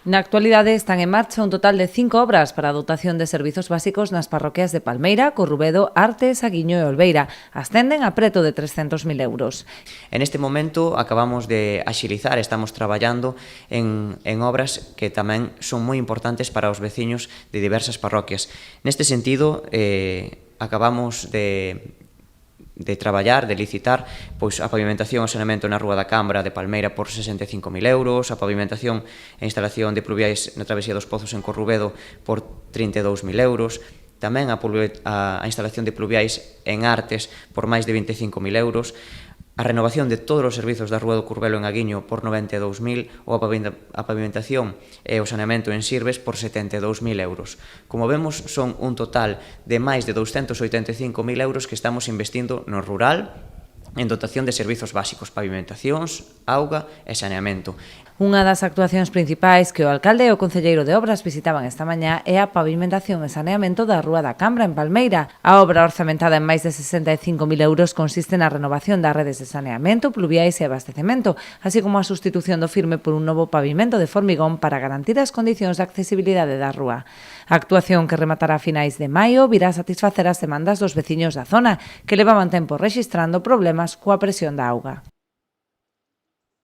Na actualidade están en marcha un total de 5 obras para a dotación de servizos básicos nas parroquias de Palmeira, Corrubedo, Arte, Saguiño e Olveira. Ascenden a preto de 300.000 euros. En este momento acabamos de axilizar, estamos traballando en obras que tamén son moi importantes para os veciños de diversas parroquias. Neste sentido, acabamos de traballar, de licitar, pois a pavimentación e o saneamento na Rúa da Cambra de Palmeira por 65.000 euros, a pavimentación e instalación de pluviais na Travesía dos Pozos en Corrubedo por 32.000 euros, tamén a instalación de pluviais en Artes por máis de 25.000 euros, a renovación de todos os servizos da Rúa do Curvelo en Aguiño por 92.000 ou a pavimentación e o saneamento en Sirves por 72.000 euros. Como vemos, son un total de máis de 285.000 euros que estamos investindo no rural en dotación de servizos básicos, pavimentacións, auga e saneamento. Unha das actuacións principais que o alcalde e o concelleiro de Obras visitaban esta mañá é a pavimentación e saneamento da Rúa da Cambra en Palmeira. A obra orzamentada en máis de 65.000 euros consiste na renovación das redes de saneamento, pluviais e abastecemento, así como a sustitución do firme por un novo pavimento de formigón para garantir as condicións de accesibilidade da rúa. A actuación, que rematará a finais de maio, virá a satisfacer as demandas dos veciños da zona, que levaban tempo rexistrando problemas coa presión da auga.